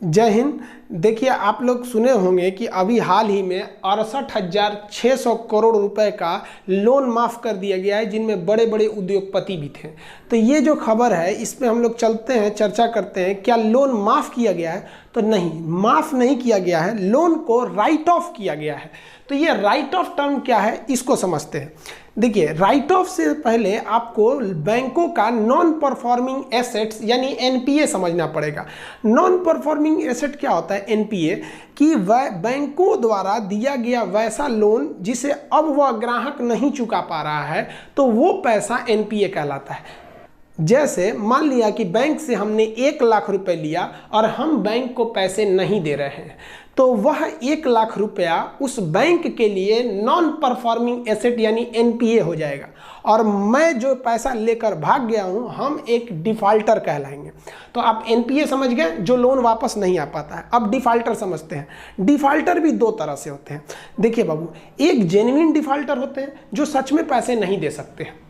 जय हिंद। देखिए, आप लोग सुने होंगे कि अभी हाल ही में 68,600 करोड़ रुपए का लोन माफ़ कर दिया गया है, जिनमें बड़े बड़े उद्योगपति भी थे। तो ये जो खबर है, इस पे हम लोग चलते हैं, चर्चा करते हैं। क्या लोन माफ़ किया गया है? तो नहीं, माफ़ नहीं किया गया है, लोन को राइट ऑफ किया गया है। तो ये राइट ऑफ टर्म क्या है, इसको समझते हैं। देखिए, राइट ऑफ से पहले आपको बैंकों का नॉन परफॉर्मिंग एसेट्स यानी एनपीए समझना पड़ेगा। नॉन परफॉर्मिंग एसेट क्या होता है? एनपीए कि वह बैंकों द्वारा दिया गया वैसा लोन जिसे अब वह ग्राहक नहीं चुका पा रहा है, तो वो पैसा एनपीए कहलाता है। जैसे मान लिया कि बैंक से हमने 1,00,000 रुपए लिया और हम बैंक को पैसे नहीं दे रहे हैं, तो वह 1,00,000 रुपया उस बैंक के लिए नॉन परफॉर्मिंग एसेट यानी एनपीए हो जाएगा। और मैं जो पैसा लेकर भाग गया हूं, हम एक डिफाल्टर कहलाएंगे। तो आप एनपीए समझ गए, जो लोन वापस नहीं आ पाता है। अब डिफाल्टर समझते हैं। डिफाल्टर भी दो तरह से होते हैं। देखिए बाबू, एक जेन्युइन डिफाल्टर होते हैं जो सच में पैसे नहीं दे सकते हैं।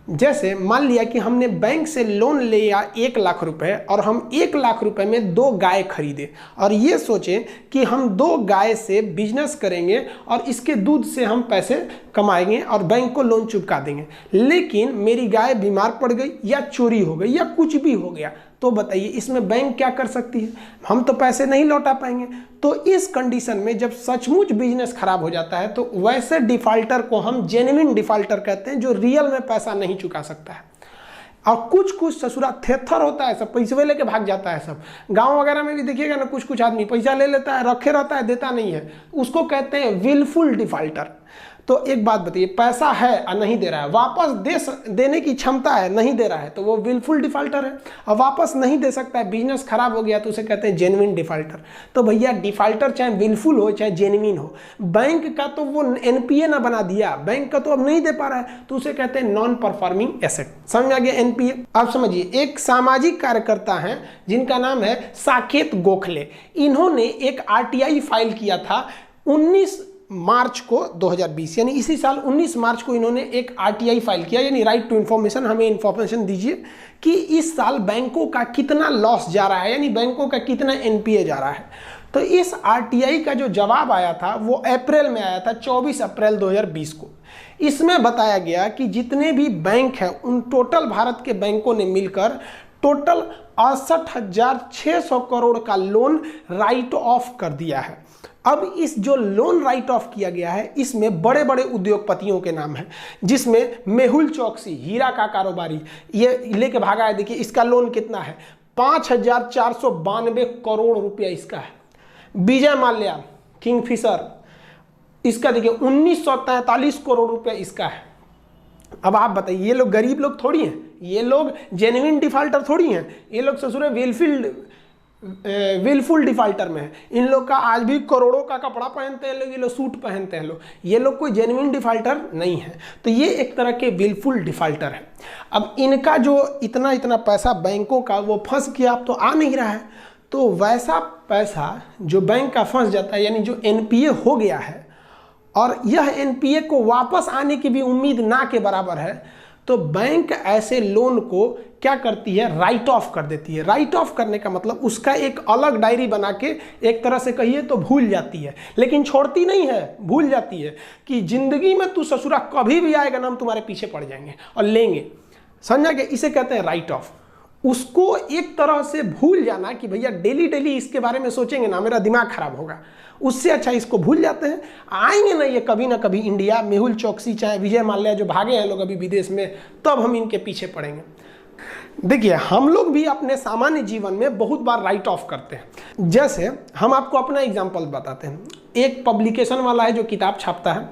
जैसे मान लिया कि हमने बैंक से लोन लिया 1,00,000 रुपए और हम 1,00,000 रुपए में 2 गाय खरीदे और ये सोचें कि हम 2 गाय से बिजनेस करेंगे और इसके दूध से हम पैसे कमाएंगे और बैंक को लोन चुका देंगे। लेकिन मेरी गाय बीमार पड़ गई या चोरी हो गई या कुछ भी हो गया, तो बताइए इसमें बैंक क्या कर सकती है? हम तो पैसे नहीं लौटा पाएंगे। तो इस कंडीशन में जब सचमुच बिजनेस खराब हो जाता है, तो वैसे डिफाल्टर को हम जेन्युइन डिफाल्टर कहते हैं, जो रियल में पैसा नहीं चुका सकता है। और कुछ कुछ ससुरा थेथर होता है, सब पैसे लेके भाग जाता है। सब गांव वगैरह में भी देखिएगा ना, कुछ कुछ आदमी पैसा ले लेता है, रखे रहता है, देता नहीं है। उसको कहते हैं विलफुल डिफाल्टर। तो एक बात बताइए, पैसा है और नहीं दे रहा है, वापस देने की क्षमता है, नहीं दे रहा है, तो वो विलफुल डिफाल्टर है। और वापस नहीं दे सकता है, बिजनेस खराब हो गया, तो उसे कहते हैं जेन्युइन डिफाल्टर। तो भैया, डिफाल्टर चाहे विलफुल हो चाहे जेन्युइन हो, बैंक का तो वो एनपीए ना बना दिया, बैंक का तो अब नहीं दे पा रहा है, तो उसे कहते हैं नॉन परफॉर्मिंग एसेट। समझ आ गया एनपीए? आप समझिए, एक सामाजिक कार्यकर्ता हैं जिनका नाम है साकेत गोखले। इन्होंने एक आरटीआई फाइल किया था 19 मार्च को 2020, यानी इसी साल 19 मार्च को इन्होंने एक आरटीआई फाइल किया, यानी राइट टू इन्फॉर्मेशन। हमें इन्फॉर्मेशन दीजिए कि इस साल बैंकों का कितना लॉस जा रहा है, यानी बैंकों का कितना एनपीए जा रहा है। तो इस आरटीआई का जो जवाब आया था वो अप्रैल में आया था, 24 अप्रैल 2020 को। इसमें बताया गया कि जितने भी बैंक हैं, उन टोटल भारत के बैंकों ने मिलकर टोटल 68,600 करोड़ का लोन राइट ऑफ कर दिया है। अब इस जो लोन राइट ऑफ किया गया है, इसमें बड़े बड़े उद्योगपतियों के नाम हैं, जिसमें मेहुल चौकसी, हीरा का कारोबारी, ये लेके भागा है। देखिए इसका लोन कितना है, 5,492 करोड़ रुपया इसका है। विजय माल्या, किंगफिशर, इसका देखिए 1943 करोड़ रुपया इसका है। अब आप बताइए, ये लोग गरीब लोग थोड़ी हैं, ये लोग जेन्युइन डिफाल्टर थोड़ी हैं, ये लोग ससुरे विलफुल डिफाल्टर में है। इन लोग का आज भी करोड़ों का कपड़ा पहनते हैं लोग, ये लोग सूट पहनते हैं लोग, ये लोग कोई जेन्युइन डिफाल्टर नहीं है। तो ये एक तरह के विलफुल डिफाल्टर है। अब इनका जो इतना इतना पैसा बैंकों का वो फंस गया, अब तो आ नहीं रहा है। तो वैसा पैसा जो बैंक का फंस जाता है, यानी जो एनपीए हो गया है, और यह एनपीए को वापस आने की भी उम्मीद ना के बराबर है, तो बैंक ऐसे लोन को क्या करती है, राइट ऑफ कर देती है। राइट ऑफ करने का मतलब उसका एक अलग डायरी बना के, एक तरह से कहिए तो भूल जाती है, लेकिन छोड़ती नहीं है, भूल जाती है कि जिंदगी में तू ससुरा कभी भी आएगा ना, हम तुम्हारे पीछे पड़ जाएंगे और लेंगे। समझा गया? इसे कहते हैं राइट ऑफ। उसको एक तरह से भूल जाना कि भैया डेली डेली इसके बारे में सोचेंगे ना, मेरा दिमाग खराब होगा, उससे अच्छा इसको भूल जाते हैं। आएंगे ना ये कभी ना कभी इंडिया, मेहुल चौकसी चाहे विजय माल्या जो भागे हैं लोग अभी विदेश में, तब हम इनके पीछे पड़ेंगे। देखिए, हम लोग भी अपने सामान्य जीवन में बहुत बार राइट ऑफ करते हैं। जैसे हम आपको अपना एग्जाम्पल बताते हैं। एक पब्लिकेशन वाला है जो किताब छापता है,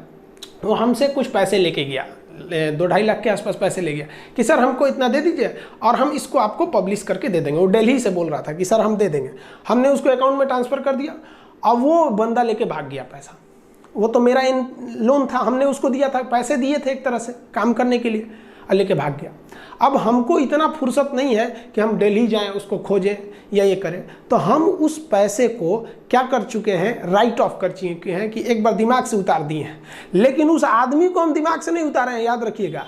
वो हमसे कुछ पैसे लेके गया, 2-2.5 लाख के आसपास पैसे ले गया कि सर हमको इतना दे दीजिए और हम इसको आपको पब्लिश करके दे देंगे। वो दिल्ली से बोल रहा था कि सर हम दे देंगे। हमने उसको अकाउंट में ट्रांसफ़र कर दिया, अब वो बंदा लेके भाग गया पैसा। वो तो मेरा लोन था, हमने उसको दिया था, पैसे दिए थे एक तरह से काम करने के लिए, और लेके भाग गया। अब हमको इतना फुर्सत नहीं है कि हम दिल्ली जाएं, उसको खोजें या ये करें, तो हम उस पैसे को क्या कर चुके हैं, राइट ऑफ कर चुके हैं कि एक बार दिमाग से उतार दिए हैं। लेकिन उस आदमी को हम दिमाग से नहीं उतारे हैं, याद रखिएगा।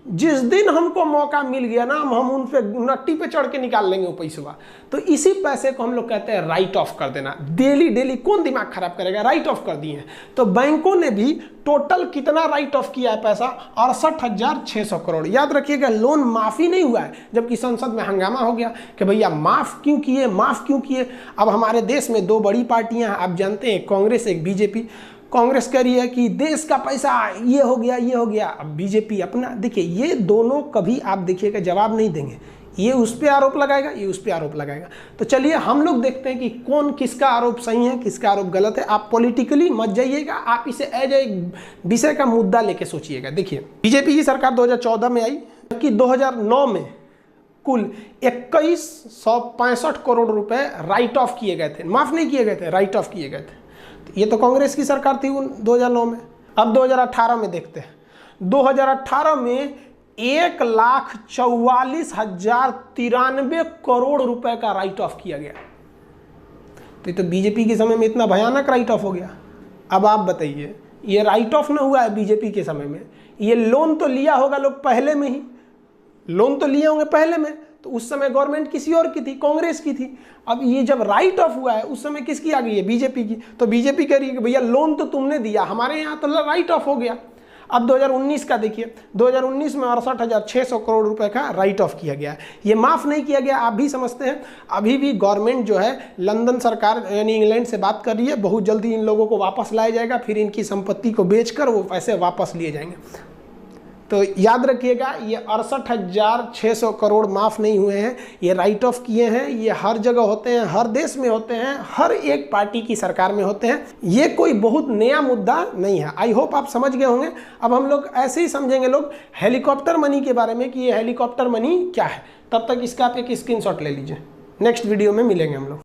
जिस दिन हमको मौका मिल गया ना हम उन पे नट्टी पे चढ़ के निकाल लेंगे वो पैसा। तो इसी पैसे को हम लोग कहते हैं राइट ऑफ कर देना। डेली डेली कौन दिमाग खराब करेगा, राइट ऑफ कर दिए हैं। तो बैंकों ने भी टोटल कितना राइट ऑफ किया है पैसा, 68,600 करोड़। याद रखिएगा, लोन माफी नहीं हुआ है, जबकि संसद में हंगामा हो गया कि भैया माफ क्यों किए, माफ क्यों किए। अब हमारे देश में दो बड़ी पार्टियां हैं, आप जानते हैं, कांग्रेस एक बीजेपी। कांग्रेस कह रही है कि देश का पैसा ये हो गया, ये हो गया। अब बीजेपी अपना, देखिए ये दोनों कभी आप देखिएगा जवाब नहीं देंगे, ये उस पर आरोप लगाएगा, ये उस पर आरोप लगाएगा। तो चलिए हम लोग देखते हैं कि कौन किसका आरोप सही है, किसका आरोप गलत है। आप पॉलिटिकली मत जाइएगा, आप इसे एज ए विषय का मुद्दा लेके सोचिएगा। देखिए बीजेपी की सरकार 2014 में आई, जबकि 2009 में कुल 2165 करोड़ रुपए राइट ऑफ किए गए थे, माफ नहीं किए गए थे, राइट ऑफ किए गए थे। ये तो कांग्रेस की सरकार थी 2009 में। अब 2018 में देखते हैं, 2018 में 1,44,093 करोड़ रुपए का राइट ऑफ किया गया। तो ये तो बीजेपी के समय में इतना भयानक राइट ऑफ हो गया। अब आप बताइए, ये राइट ऑफ ना हुआ है बीजेपी के समय में, ये लोन तो लिया होगा लोग पहले में ही, लोन तो लिए होंगे पहले में, तो उस समय गवर्नमेंट किसी और की थी, कांग्रेस की थी। अब ये जब राइट ऑफ हुआ है उस समय किसकी आ गई है, बीजेपी की। तो बीजेपी कह रही है कि भैया लोन तो तुमने दिया, हमारे यहाँ तो राइट ऑफ हो गया। अब 2019 का देखिए, 2019 में 68,600 करोड़ रुपए का राइट ऑफ किया गया। ये माफ नहीं किया गया, आप भी समझते हैं। अभी भी गवर्नमेंट जो है, लंदन सरकार यानी इंग्लैंड से बात कर रही है, बहुत जल्दी इन लोगों को वापस लाया जाएगा, फिर इनकी संपत्ति को बेचकर वो पैसे वापस लिए जाएंगे। तो याद रखिएगा, ये 68,600 करोड़ माफ नहीं हुए हैं, ये राइट ऑफ किए हैं। ये हर जगह होते हैं, हर देश में होते हैं, हर एक पार्टी की सरकार में होते हैं। ये कोई बहुत नया मुद्दा नहीं है। आई होप आप समझ गए होंगे। अब हम लोग ऐसे ही समझेंगे लोग हेलीकॉप्टर मनी के बारे में कि ये हेलीकॉप्टर मनी क्या है। तब तक इसका आप एक स्क्रीनशॉट ले लीजिए। नेक्स्ट वीडियो में मिलेंगे हम लोग।